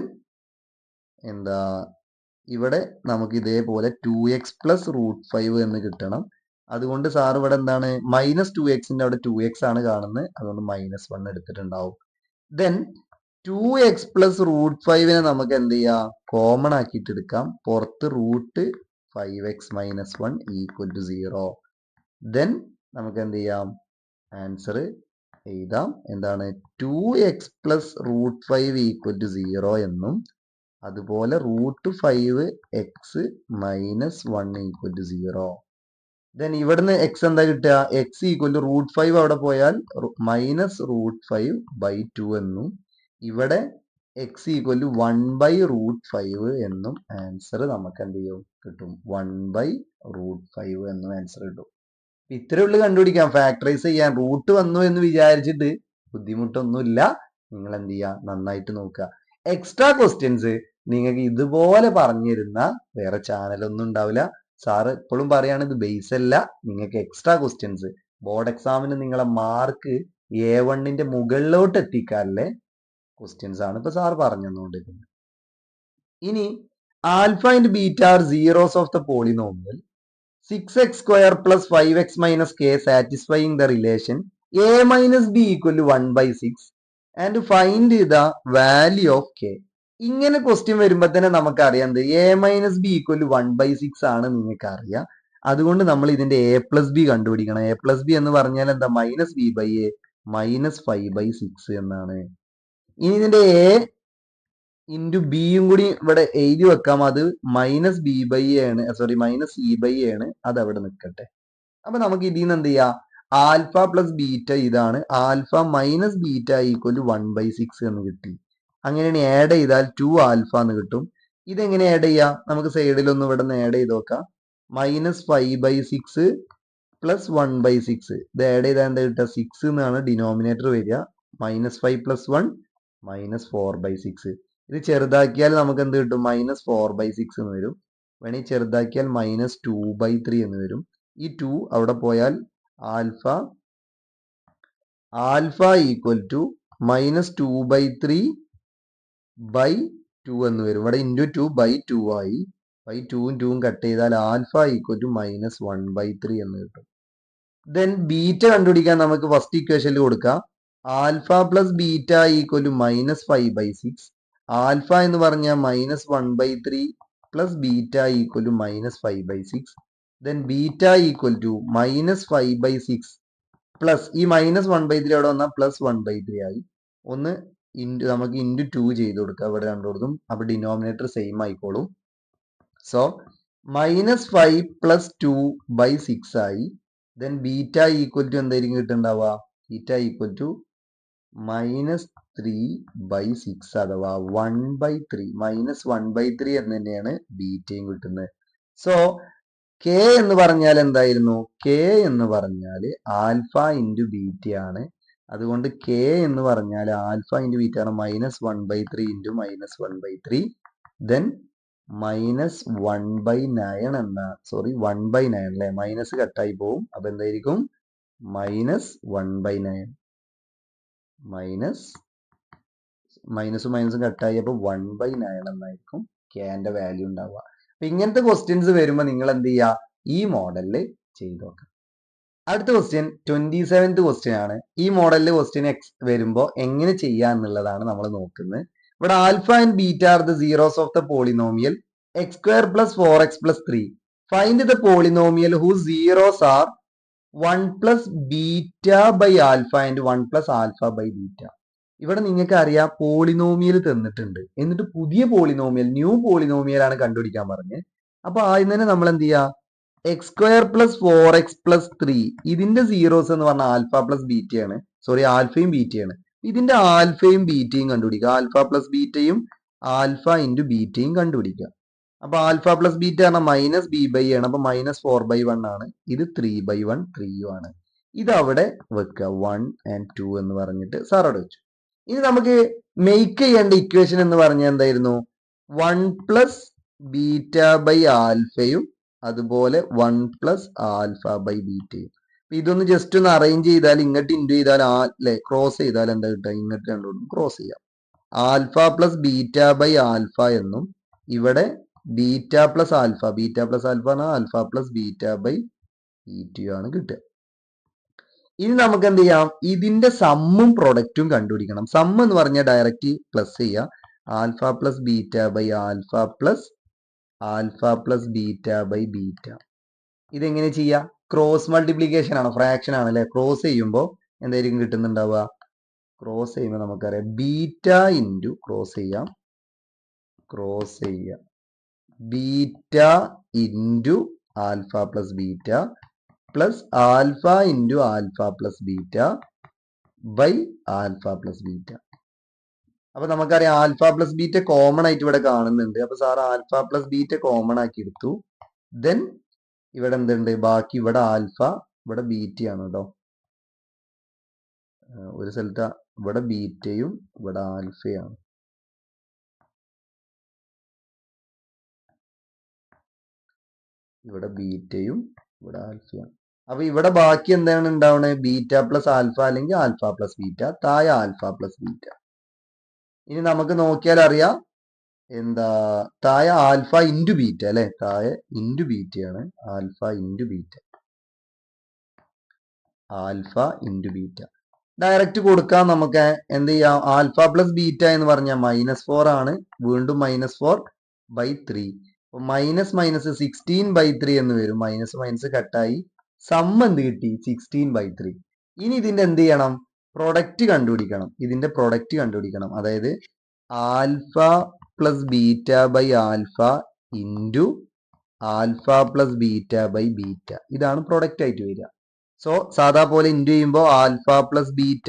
എന്താ, ഇവിടെ നമുക്ക് ഇതേപോലെ 2x പ്ലസ് റൂട്ട് 5 എന്ന് കിട്ടണം. അതുകൊണ്ട് സാർ ഇവിടെ എന്താണ്, മൈനസ് 2xന്റെ അവിടെ 2x ആണ് കാണുന്നത്. അതുകൊണ്ട് -1 എടുത്തിട്ടുണ്ടാവും. ദെൻ 2x പ്ലസ് റൂട്ട് 5നെ നമുക്ക് എന്ത് ചെയ്യാം? കോമൺ ആക്കിയിട്ട് എടുക്കാം. പുറത്ത് root 5x minus 1 equal to 0. Then നമുക്ക് എന്ത് ചെയ്യാം? ആൻസർ എഴുതാം. എന്താണ്? 2x plus root 5 equal to 0 എന്നും അതുപോലെ root 5x minus 1 equal to 0. Then ഇവിടുന്ന് x എന്താ കിട്ടുക? x ഈക്വൽ ടു റൂട്ട് 5 അവിടെ പോയാൽ മൈനസ് റൂട്ട് 5/2 എന്നും ഇവിടെ x ഈക്വൽ ടു 1/√5 എന്നും ആൻസർ നമുക്ക് എന്ത് ചെയ്യും? കിട്ടും. 1/√5 എന്നും ആൻസർ കിട്ടും. ഇത്രയേ ഉള്ളൂ കണ്ടുപിടിക്കാം. ഫാക്ടറൈസ് ചെയ്യാൻ റൂട്ട് വന്നു എന്ന് വിചാരിച്ചിട്ട് ബുദ്ധിമുട്ടൊന്നുമില്ല. നിങ്ങൾ എന്ത് ചെയ്യുക, നന്നായിട്ട് നോക്കുക. എക്സ്ട്രാ ക്വസ്റ്റ്യൻസ് നിങ്ങൾക്ക് ഇതുപോലെ പറഞ്ഞിരുന്ന വേറെ ചാനലൊന്നും ഉണ്ടാവില്ല. സാറ് എപ്പോഴും പറയാണ് ഇത് ബേസ് അല്ല, നിങ്ങൾക്ക് എക്സ്ട്രാ ക്വസ്റ്റ്യൻസ് ബോർഡ് എക്സാമിന് നിങ്ങളെ മാർക്ക് A1ന്റെ മുകളിലോട്ട് എത്തിക്കാറില്ലേ ക്വസ്റ്റ്യൻസ് ആണ് ഇപ്പൊ സാർ പറഞ്ഞു തന്നുകൊണ്ടിരിക്കുന്നത്. ഇനി alpha and beta are zeros of the polynomial 6x² plus 5x minus k satisfying the relation a minus b equal to 1/6 and find the value of k. ഇങ്ങനെ question വരുമ്പോൾ തന്നെ നമുക്കറിയാം a minus B equal to 1/6 ആണ് നിങ്ങൾക്ക് അറിയാം. അതുകൊണ്ട് നമ്മൾ ഇതിന്റെ a പ്ലസ് ബി കണ്ടുപിടിക്കണം. a പ്ലസ് ബി എന്ന് പറഞ്ഞാൽ എന്താ, minus B by A minus 5/6 എന്നാണ്. ഇനി ഇതിന്റെ a ഇൻറ്റു ബിയും കൂടി ഇവിടെ എഴുതി വെക്കാം. അത് മൈനസ് ബി ബൈ എ ആണ്, sorry minus C by A ആണ്. അത് അവിടെ നിൽക്കട്ടെ. അപ്പൊ നമുക്ക് ഇതിൽ നിന്ന് എന്ത് ചെയ്യാം, ആൽഫ പ്ലസ് ബീറ്റ ഇതാണ്, alpha minus beta equal to 1/6 എന്ന് കിട്ടി. അങ്ങനെയാണ് ആഡ് ചെയ്താൽ 2 ആൽഫ എന്ന് കിട്ടും. ഇതെങ്ങനെ ആഡ് ചെയ്യാം, നമുക്ക് സൈഡിലൊന്നും ഇവിടെ നിന്ന് ആഡ് ചെയ്ത് നോക്കാം. മൈനസ് 5/6 പ്ലസ് 1/6 ഇത് ആഡ് ചെയ്താൽ എന്താ കിട്ടുക, 6 എന്നാണ് ഡിനോമിനേറ്റർ വരിക. Minus 5 plus 1 minus 4/6. ഇത് ചെറുതാക്കിയാൽ നമുക്ക് എന്ത് കിട്ടും, മൈനസ് 4/6 എന്ന് വരും. വേണമെങ്കിൽ ചെറുതാക്കിയാൽ മൈനസ് 2/3 എന്ന് വരും. ഈ 2 അവിടെ പോയാൽ ആൽഫ ഈക്വൽ ടു മൈനസ് 2/3/2 എന്ന് വരും. ഇവിടെ ഇൻറ്റു 2/2 ആയി. ബൈ 2ഉം 2ഉം കട്ട് ചെയ്താൽ ആൽഫ ഈക്വൽ ടു മൈനസ് 1/3 എന്ന് കിട്ടും. ദെൻ ബീറ്റ കണ്ടുപിടിക്കാൻ നമുക്ക് ഫസ്റ്റ് ഇക്വേഷനിൽ കൊടുക്കാം. Alpha plus beta equal to minus 5/6. Alpha എന്ന് പറഞ്ഞാൽ minus 1/3 plus beta equal to minus 5/6. Then beta equal to minus 5/6 plus ഈ മൈനസ് 1/3 അവിടെ വന്നാൽ പ്ലസ് 1/3 ആയി. ഒന്ന് നമുക്ക് ഇൻറ്റു 2 ചെയ്ത് കൊടുക്കുക ഇവിടെ രണ്ടോടത്തും. അപ്പൊ ഡിനോമിനേറ്റർ സെയിം ആയിക്കോളും. സോ മൈനസ് 5 പ്ലസ് 2/6 ആയി. ദെൻ ബീറ്റ ഈക്വൽ ടു എന്തായിരിക്കും കിട്ടുന്നുണ്ടാവുക, ബീറ്റ ഈക്വൽ ടു മൈനസ് 3/6 അഥവാ 1/3 മൈനസ് 1/3 എന്ന് തന്നെയാണ് ബീറ്റയും കിട്ടുന്നത്. സോ കെ എന്ന് പറഞ്ഞാൽ എന്തായിരുന്നു, കെ എന്ന് പറഞ്ഞാൽ ആൽഫ ഇൻറ്റു ബീറ്റ ആണ്. അതുകൊണ്ട് കെ എന്ന് പറഞ്ഞാൽ ആൽഫ ഇൻറ്റു ബീറ്റ ആണ് minus 1/3 into minus 1/3. Then minus 1/9 എന്ന, സോറി 1/9 അല്ലെ, മൈനസ് കട്ടായി പോവും. അപ്പൊ എന്തായിരിക്കും, മൈനസ് 1/9 മൈനസും മൈനസും കട്ടായി. അപ്പൊ 1/9 എന്നായിരിക്കും കെന്റെ വാല്യൂ ഉണ്ടാവുക. അപ്പൊ ഇങ്ങനത്തെ ക്വസ്റ്റ്യൻസ് വരുമ്പോൾ നിങ്ങൾ എന്ത് ചെയ്യുക, ഈ മോഡലിൽ ചെയ്ത് നോക്കാം. അടുത്ത ക്വസ്റ്റ്യൻ 27th ക്വസ്റ്റ്യൻ ആണ്. ഈ മോഡലിൽ ക്വസ്റ്റ്യൻ വരുമ്പോൾ എങ്ങനെ ചെയ്യാം എന്നുള്ളതാണ് നമ്മൾ നോക്കുന്നത്. ഇവിടെ alpha and beta are the zeros of the polynomial x² plus 4x plus 3. Find the polynomial whose zeros are 1 plus beta by alpha and 1 plus alpha by beta. ഇവിടെ നിങ്ങൾക്ക് അറിയാം പോളിനോമിയൽ തന്നിട്ടുണ്ട്, എന്നിട്ട് പുതിയ പോളിനോമിയൽ ന്യൂ പോളിനോമിയൽ ആണ് കണ്ടുപിടിക്കാൻ പറഞ്ഞത്. അപ്പൊ ആദ്യം തന്നെ നമ്മൾ എന്ത് ചെയ്യുക, x² plus 4x plus 3 ഇതിന്റെ സീറോസ് എന്ന് പറഞ്ഞാൽ ആൽഫ പ്ലസ് ബീറ്റയാണ്, സോറി ആൽഫയും ബീറ്റയാണ്. ഇതിന്റെ ആൽഫയും ബീറ്റയും കണ്ടുപിടിക്കുക. ആൽഫ പ്ലസ് ബീറ്റയും ആൽഫ ഇൻറ്റു ബീറ്റയും കണ്ടുപിടിക്കുക. അപ്പൊ ആൽഫ പ്ലസ് ബീറ്റ ആണ് മൈനസ് ബി ബൈ ആണ്. അപ്പൊ മൈനസ് 4/1 ആണ്. ഇത് 3/1 3 ആണ്. ഇത് അവിടെ വെക്കുക 1 and 2 എന്ന് പറഞ്ഞിട്ട് സാർ അവിടെ വെച്ചു. ഇനി നമുക്ക് മേക്ക് ചെയ്യേണ്ട ഇക്വേഷൻ എന്ന് പറഞ്ഞാൽ എന്തായിരുന്നു, 1 പ്ലസ് ബീറ്റ ബൈ ആൽഫയും അതുപോലെ 1 പ്ലസ് ആൽഫ ബൈ ബീറ്റയും. ഇതൊന്ന് ജസ്റ്റ് ഒന്ന് അറേഞ്ച് ചെയ്താൽ ഇങ്ങോട്ട് ഇൻറ്റു ചെയ്താൽ അല്ലെ ക്രോസ് ചെയ്താൽ എന്താ കിട്ടുക, ഇങ്ങോട്ട് രണ്ടോടും ക്രോസ് ചെയ്യാം. Alpha plus beta by alpha എന്നും ഇവിടെ ബീറ്റ പ്ലസ് ആൽഫ ആണ് ആൽഫ പ്ലസ് ബീറ്റ ബൈ ബീറ്റയും ആണ് കിട്ടുക. ഇനി നമുക്ക് എന്ത് ചെയ്യാം, ഇതിന്റെ സമ്മും പ്രൊഡക്റ്റും കണ്ടുപിടിക്കണം. സം എന്ന് പറഞ്ഞാൽ ഡയറക്റ്റ് പ്ലസ് ചെയ്യുക. Alpha plus beta by alpha plus beta by beta. ഇതെങ്ങനെ ചെയ്യാം, ക്രോസ് മൾട്ടിപ്ലിക്കേഷൻ ആണ്, ഫ്രാക്ഷൻ ആണ് അല്ലെ. ക്രോസ് ചെയ്യുമ്പോൾ എന്തായിരിക്കും കിട്ടുന്നുണ്ടാവുക, ക്രോസ് ചെയ്യുമ്പോൾ നമുക്കറിയാം ബീറ്റ ഇൻറ്റു ക്രോസ് ചെയ്യാം beta into alpha plus beta plus alpha into alpha plus beta by alpha plus beta. അപ്പൊ നമുക്കറിയാം ആൽഫ പ്ലസ് ബീറ്റ കോമൺ ആയിട്ട് ഇവിടെ കാണുന്നുണ്ട്. അപ്പൊ sir alpha plus beta common ആക്കി എടുത്തു. ദെൻ ഇവിടെ എന്തുണ്ട്, ബാക്കി ഇവിടെ ആൽഫ ഇവിടെ ബീറ്റ ആണ് കേട്ടോ. ഒരു സ്ഥലത്ത് ഇവിടെ ബീറ്റയും ഇവിടെ ആൽഫയാണ്. ഇവിടെ ബീറ്റയും ഇവിടെ ആൽഫയാണ്. അപ്പൊ ഇവിടെ ബാക്കി എന്താണ് ഉണ്ടാവുന്നത്? ബീറ്റ പ്ലസ് ആൽഫ അല്ലെങ്കിൽ ആൽഫ പ്ലസ് ബീറ്റ, താഴെ ആൽഫ പ്ലസ് ബീറ്റ. ഇനി നമുക്ക് നോക്കിയാൽ അറിയാം എന്താ താഴെ ആൽഫ ഇൻറ്റു ബീറ്റ അല്ലെ, താഴെ ഇൻറ്റു ബീറ്റയാണ്. Alpha into beta, alpha into beta direct കൊടുക്കാം. നമുക്ക് എന്ത് ചെയ്യാം? ആൽഫ പ്ലസ് ബീറ്റ എന്ന് പറഞ്ഞാൽ -4 ആണ്. വീണ്ടും -4/3. മൈനസ് മൈനസ് 16/3 എന്ന് വരും. മൈനസ് മൈനസ് കട്ടായി. സം എന്ത് കിട്ടി? 16/3. ഇനി ഇതിന്റെ എന്ത് ചെയ്യണം? പ്രൊഡക്റ്റ് കണ്ടുപിടിക്കണം. ഇതിന്റെ പ്രൊഡക്റ്റ് കണ്ടുപിടിക്കണം. അതായത് alpha plus beta by alpha into alpha plus beta by beta. ഇതാണ് പ്രൊഡക്റ്റ് ആയിട്ട് വരിക. സോ സാധാ പോലെ ഇൻറ്റു ചെയ്യുമ്പോൾ alpha plus beta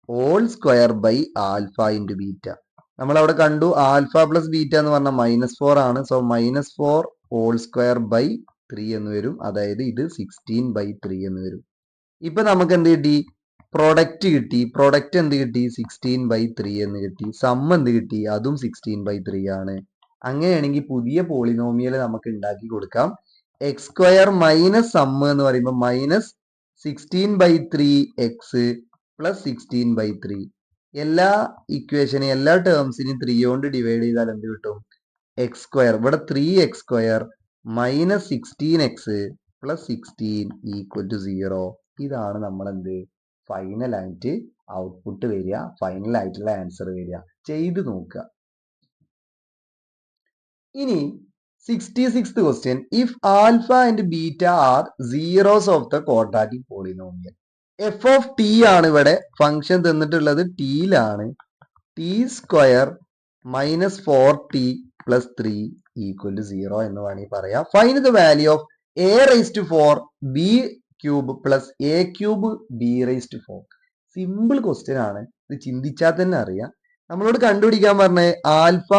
whole square by alpha into beta. നമ്മൾ അവിടെ കണ്ടു ആൽഫ പ്ലസ് ബീറ്റ എന്ന് പറഞ്ഞാൽ -4 ആണ്. സോ -4 ഹോൾ സ്ക്വയർ ബൈ 3 എന്ന് വരും. അതായത് ഇത് 16/3 എന്ന് വരും. ഇപ്പൊ നമുക്ക് എന്ത് കിട്ടി? പ്രൊഡക്റ്റ് കിട്ടി. പ്രൊഡക്റ്റ് എന്ത് കിട്ടി? 16/3 എന്ന് കിട്ടി. സം എന്ത് കിട്ടി? അതും 16/3 ആണ്. അങ്ങനെയാണെങ്കിൽ പുതിയ പോളിനോമിയൽ നമുക്ക് ഉണ്ടാക്കി കൊടുക്കാം. എക്സ് സ്ക്വയർ മൈനസ് സം എന്ന് പറയുമ്പോൾ -16/3 എക്സ് പ്ലസ് 16/3. എല്ലാ ഇക്വേഷനും എല്ലാ ടേംസിനെയും 3 കൊണ്ട് ഡിവൈഡ് ചെയ്താൽ എന്ത് കിട്ടും? X square. ഇവിടെ 3x² minus 16x plus 16 equal to 0. ഇതാണ് നമ്മൾ എന്ത് ഫൈനൽ ആയിട്ട് ഔട്ട്പുട്ട് വരിക, ഫൈനൽ ആയിട്ടുള്ള ആൻസർ വരിക. ചെയ്ത് നോക്കുക. ഇനി 66th question. If alpha and beta are zeros of the quadratic polynomial. F of t ആണ് ഇവിടെ ഫംഗ്ഷൻ തന്നിട്ടുള്ളത്. ടിയിലാണ്. T square minus 4t plus 3 equal to 0 എന്ന് വേണമെങ്കിൽ പറയാം. Find the value of a raise to 4 b cube plus a cube b raise to 4. Simple question ആണ്. ഇത് ചിന്തിച്ചാൽ തന്നെ അറിയാം. നമ്മളോട് കണ്ടുപിടിക്കാൻ പറഞ്ഞ alpha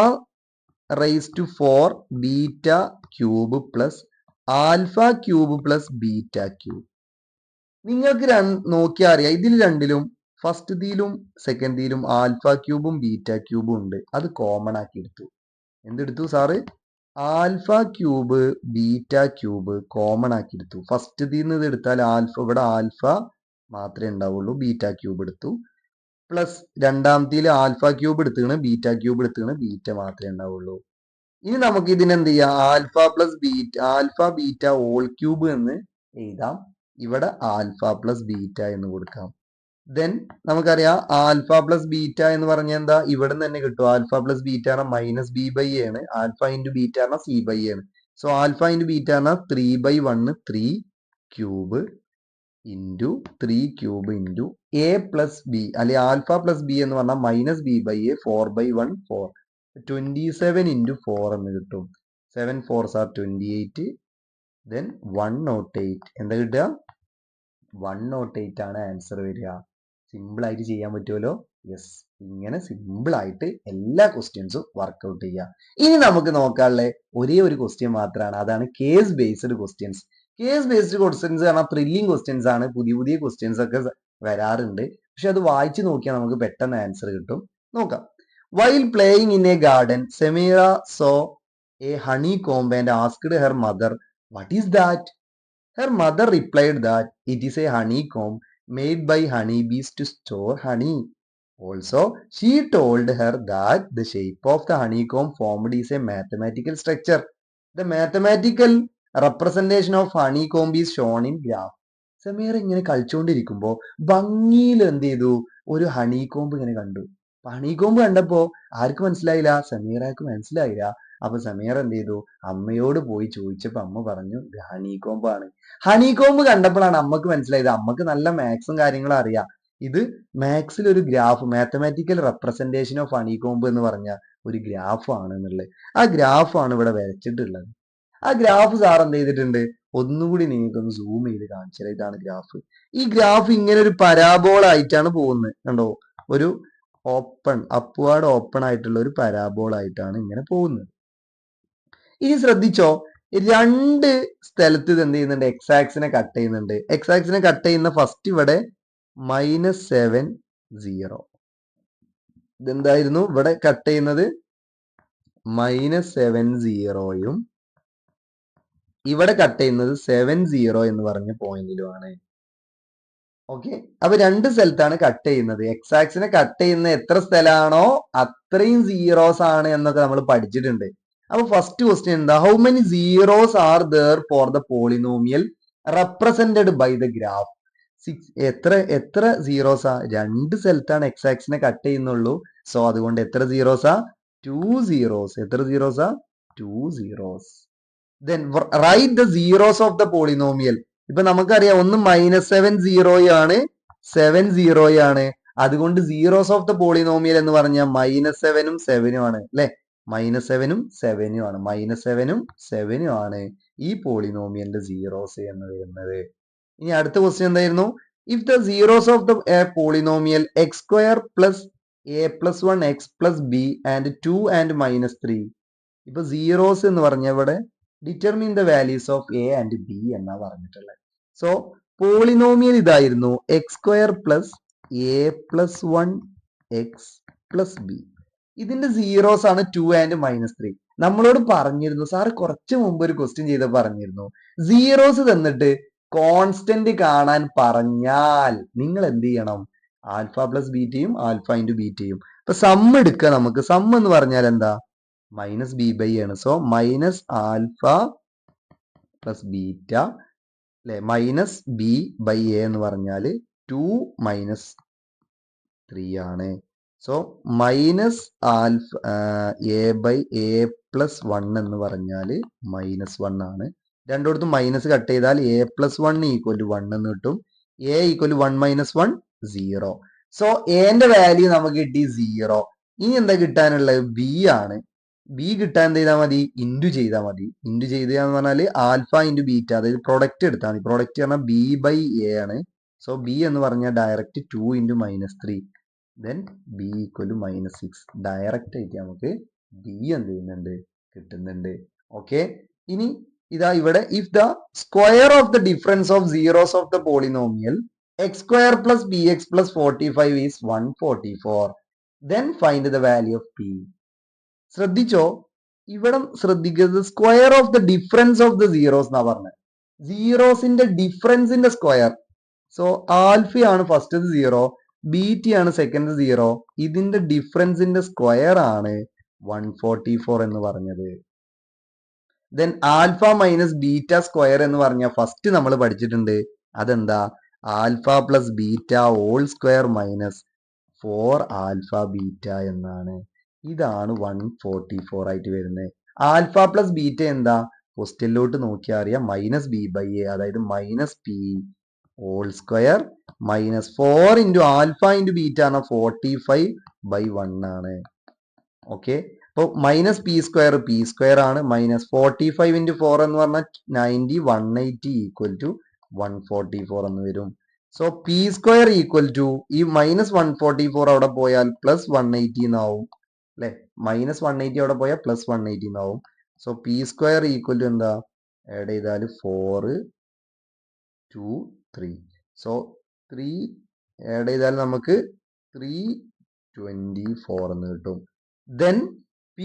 raise to 4 beta cube plus alpha cube plus beta cube. നിങ്ങൾക്ക് നോക്കിയാൽ അറിയാം ഇതിൽ രണ്ടിലും ഫസ്റ്റ്തിയിലും സെക്കൻഡിലും ആൽഫ ക്യൂബും ബീറ്റ ക്യൂബും ഉണ്ട്. അത് കോമൺ ആക്കി എടുത്തു. എന്തെടുത്തു sir? Alpha cube beta cube common ആക്കി എടുത്തു. ഫസ്റ്റ്തിന്ന് ഇത് എടുത്താൽ ഇവിടെ ആൽഫ മാത്രമേ ഉണ്ടാവുള്ളൂ. ബീറ്റ ക്യൂബ് എടുത്തു. പ്ലസ് രണ്ടാമത്തിൽ ആൽഫ ക്യൂബ് എടുത്തുകയാണ്, ബീറ്റ ക്യൂബ് എടുത്തുകയാണ്, ബീറ്റ മാത്രമേ ഉണ്ടാവുള്ളൂ. ഇനി നമുക്ക് ഇതിനെന്ത് ചെയ്യാം? Alpha plus beta, alpha beta whole cube എന്ന് എഴുതാം. ഇവിടെ ആൽഫ പ്ലസ് ബീറ്റ എന്ന് കൊടുക്കാം. ദെൻ നമുക്കറിയാം ആൽഫ പ്ലസ് ബീറ്റ എന്ന് പറഞ്ഞാൽ എന്താ? ഇവിടെ നിന്ന് തന്നെ കിട്ടും. ആൽഫ പ്ലസ് ബീറ്റ -b/a ആണ്. ആൽഫ ഇൻറ്റു ബീറ്റ c/a ആണ്. So alpha into beta 3/1 3 cube into 3 cube into a plus B അല്ലെങ്കിൽ ആൽഫ പ്ലസ് ബി എന്ന് പറഞ്ഞാൽ -b/a 4/1 4. 27 ഇൻറ്റു 4 എന്ന് കിട്ടും. 7 4s are 28. ദെൻ 108. എന്താ കിട്ടുക? 108 ആണ് ആൻസർ വരിക. സിമ്പിൾ ആയിട്ട് ചെയ്യാൻ പറ്റുമല്ലോ. യെസ്, ഇങ്ങനെ സിമ്പിൾ ആയിട്ട് എല്ലാ ക്വസ്റ്റ്യൻസും വർക്ക്ഔട്ട് ചെയ്യുക. ഇനി നമുക്ക് നോക്കാനുള്ള ഒരേ ഒരു ക്വസ്റ്റ്യൻ മാത്രമാണ്. അതാണ് case based questions. Case based questions പറഞ്ഞാൽ ത്രില്ലിംഗ് ക്വസ്റ്റ്യൻസ് ആണ്. പുതിയ പുതിയ ക്വസ്റ്റ്യൻസ് ഒക്കെ വരാറുണ്ട്. പക്ഷെ അത് വായിച്ചു നോക്കിയാൽ നമുക്ക് പെട്ടെന്ന് ആൻസർ കിട്ടും. നോക്കാം. While playing in a garden, Samira saw a honeycomb and asked her mother, "What is that?" Her mother replied that it is a honeycomb made by honeybees to store honey. Also, she told her that the shape of the honeycomb formed is a mathematical structure. The mathematical representation of honeycomb is shown in graph. Sameera ഇങ്ങനെ കളിച്ചുകൊണ്ടിരിക്കുമ്പോൾ ഭംഗിയിൽ എന്ത് ചെയ്തു? ഒരു honeycomb ഇങ്ങനെ കണ്ടു. Honeycomb കണ്ടപ്പോ ആർക്ക് മനസ്സിലായില്ല? സമീറക്ക് മനസ്സിലായില്ല. അപ്പൊ സമീറ എന്ത് ചെയ്തു? അമ്മയോട് പോയി ചോദിച്ചപ്പോ അമ്മ പറഞ്ഞു ഇത് ഹണികോമ്പാണ്. ഹണികോമ്പ് കണ്ടപ്പോഴാണ് അമ്മക്ക് മനസ്സിലായത്. അമ്മക്ക് നല്ല മാത്സും കാര്യങ്ങളും അറിയാം. ഇത് മാത്സിൽ ഒരു graph, mathematical representation of honeycomb എന്ന് പറഞ്ഞ ഒരു ഗ്രാഫ് ആണ് എന്നുള്ളത്. ആ ഗ്രാഫാണ് ഇവിടെ വരച്ചിട്ടുള്ളത്. ആ ഗ്രാഫ് സാർ എന്ത് ചെയ്തിട്ടുണ്ട്? ഒന്നുകൂടി നിങ്ങൾക്കൊന്ന് സൂം ചെയ്ത് കാണിച്ചാൽ ഇതാണ് ഗ്രാഫ്. ഈ ഗ്രാഫ് ഇങ്ങനെ ഒരു പരാബോള ആയിട്ടാണ് പോകുന്നത്. കണ്ടോ? ഒരു അപ്വാർഡ് ഓപ്പൺ ആയിട്ടുള്ള ഒരു പരാബോള ആയിട്ടാണ് ഇങ്ങനെ പോകുന്നത്. ഇനി ശ്രദ്ധിച്ചോ, രണ്ട് സ്ഥലത്ത് ഇത് എന്ത് ചെയ്യുന്നുണ്ട്? എക്സ് ആക്സിനെ കട്ട് ചെയ്യുന്നുണ്ട്. എക്സ് ആക്സിനെ കട്ട് ചെയ്യുന്ന ഫസ്റ്റ് ഇവിടെ -7 ഇതെന്തായിരുന്നു ഇവിടെ കട്ട് ചെയ്യുന്നത്? -7 ഇവിടെ കട്ട് ചെയ്യുന്നത് 70 എന്ന് പറഞ്ഞ പോയിന്റിലുമാണ്. ഓക്കെ, അപ്പൊ രണ്ട് സ്ഥലത്താണ് കട്ട് ചെയ്യുന്നത്. എക്സ് ആക്സിനെ കട്ട് ചെയ്യുന്ന എത്ര സ്ഥലമാണോ അത്രയും സീറോസ് ആണ് എന്നൊക്കെ നമ്മൾ പഠിച്ചിട്ടുണ്ട്. അപ്പൊ ഫസ്റ്റ് ക്വസ്റ്റ്യൻ എന്താ? How many zeros are there for the polynomial represented by the graph? എത്ര സീറോസാ? രണ്ട് സ്ഥലത്താണ് എക്സ് ആക്സിനെ കട്ട് ചെയ്യുന്നുള്ളൂ. സോ അതുകൊണ്ട് എത്ര സീറോസാ? 2 സീറോസ്. എത്ര സീറോസാ? 2 zeros. Then write the zeros of the polynomial. ഇപ്പൊ നമുക്കറിയാം ഒന്ന് -7 ആണ്, 7 ആണ്. അതുകൊണ്ട് സീറോസ് ഓഫ് ദ പോളിനോമിയൽ എന്ന് പറഞ്ഞാൽ -7 7 ആണ് അല്ലെ? -7 7 ആണ്. -7 ആണ് ഈ പോളിനോമിയലിന്റെ സീറോസ് എന്ന് വരുന്നത്. ഇനി അടുത്ത ക്വസ്റ്റ്യൻ എന്തായിരുന്നു? If the zeros of the polynomial x² plus a+1 x plus b and 2 and -3. ഇപ്പൊ സീറോസ് എന്ന് പറഞ്ഞ ഇവിടെ determine the values of A and B എന്നാ പറഞ്ഞിട്ടുള്ളത്. സോ പോളിനോമിയൽ ഇതായിരുന്നു x² plus a+1 x plus B. ഇതിന്റെ zeros ആണ് 2 and -3. നമ്മളോട് പറഞ്ഞിരുന്നു, സാറ് കുറച്ച് മുമ്പ് ഒരു ക്വസ്റ്റ്യൻ ചെയ്ത് പറഞ്ഞിരുന്നു, സീറോസ് തന്നിട്ട് കോൺസ്റ്റന്റ് കാണാൻ പറഞ്ഞാൽ നിങ്ങൾ എന്ത് ചെയ്യണം? ആൽഫ പ്ലസ് ബീറ്റയും ആൽഫ ഇൻറ്റു ബീറ്റയും. ഇപ്പൊ സം എടുക്കുക നമുക്ക്. സം എന്ന് പറഞ്ഞാൽ എന്താ? -b/a ആണ്. സോ -ആൽഫ പ്ലസ് ബീറ്റ അല്ലെ, -b/a എന്ന് പറഞ്ഞാൽ 2 -3 ആണ്. സോ -ആൽഫ a/a+1 എന്ന് പറഞ്ഞാൽ -1 ആണ്. രണ്ടിടത്തും മൈനസ് കട്ട് ചെയ്താൽ a+1 = 1 എന്ന് കിട്ടും. a = 1 - 1 0. സോ എന്റെ വാല്യൂ നമുക്ക് കിട്ടി 0. ഇനി എന്താ കിട്ടാനുള്ളത്? ബി ആണ്. ബി കിട്ടാൻ എന്ത് ചെയ്താൽ മതി? ഇൻറ്റു ചെയ്താൽ മതി. ഇൻറ്റു ചെയ്താന്ന് പറഞ്ഞാൽ ആൽഫ ഇൻറ്റു ബീറ്റ, അതായത് പ്രൊഡക്റ്റ് എടുത്താൽ മതി. പ്രൊഡക്റ്റ് പറഞ്ഞാൽ b/a ആണ്. സോ ബി എന്ന് പറഞ്ഞാൽ ഡയറക്റ്റ് 2 × -3 ദെൻ b = -6. ഡയറക്റ്റ് ആയിട്ട് നമുക്ക് ബി എന്ത് ചെയ്യുന്നുണ്ട്? കിട്ടുന്നുണ്ട്. ഓക്കെ, ഇനി ഇതാ ഇവിടെ if the square of the difference of zeros of the polynomial x² plus bx plus 45 is 144, then find the value of p. ശ്രദ്ധിച്ചോ, ഇവിടെ ശ്രദ്ധിക്കുന്നത് square of the difference of the zeros എന്നാ പറഞ്ഞത്. സീറോസിന്റെ ഡിഫറൻസിന്റെ സ്ക്വയർ. സോ ആൽഫയാണ് ഫസ്റ്റ് 0, ബീറ്റി ആണ് second 0. ഇതിന്റെ ഡിഫറൻസിന്റെ square ആണ് 144 എന്ന് പറഞ്ഞത്. Then alpha minus beta square എന്ന് പറഞ്ഞാൽ ഫസ്റ്റ് നമ്മൾ പഠിച്ചിട്ടുണ്ട്. അതെന്താ? Alpha plus beta whole square minus 4 alpha beta എന്നാണ്. ഇതാണ് 144 ആയിട്ട് വരുന്നത്. ആൽഫ പ്ലസ് ബീറ്റ എന്താ? ക്വസ്റ്റ്യനിലോട്ട് നോക്കിയാൽ അറിയാം, -b/a, അതായത് -p whole square minus 4 × alpha × beta ആണ് 45/1 ആണ്. ഓക്കെ, അപ്പോൾ -p² ആണ്. -45 × 4 എന്ന് പറഞ്ഞാൽ 90, 180 = 144 എന്ന് വരും. സോ p² ഈ -144 അവിടെ പോയാൽ +180 എന്നാവും അല്ലെ? -180 അവിടെ പോയാൽ +180 എന്നാവും. സോ p² എന്താ? ആഡ് ചെയ്താൽ 4 2 3. സോ 3 ആഡ് ചെയ്താൽ നമുക്ക് 324 എന്ന് കിട്ടും. ദെൻ p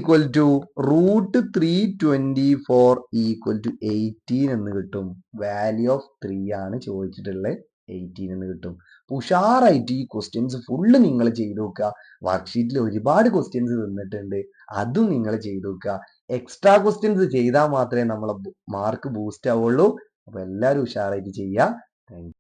= √324 = 18 എന്ന് കിട്ടും. വാല്യൂ ഓഫ് 3 ആണ് ചോദിച്ചിട്ടുള്ളത്, 18 എന്ന് കിട്ടും. ഉഷാറായിട്ട് ഈ ക്വസ്റ്റ്യൻസ് ഫുള്ള് നിങ്ങൾ ചെയ്ത് നോക്കുക. വർക്ക്ഷീറ്റിൽ ഒരുപാട് ക്വസ്റ്റ്യൻസ് തന്നിട്ടുണ്ട്, അതും നിങ്ങൾ ചെയ്ത് നോക്കുക. എക്സ്ട്രാ ക്വസ്റ്റ്യൻസ് ചെയ്താൽ മാത്രമേ നമ്മളെ മാർക്ക് ബൂസ്റ്റ് ആവുള്ളൂ. അപ്പൊ എല്ലാവരും ഉഷാറായിട്ട് ചെയ്യുക. Thank you.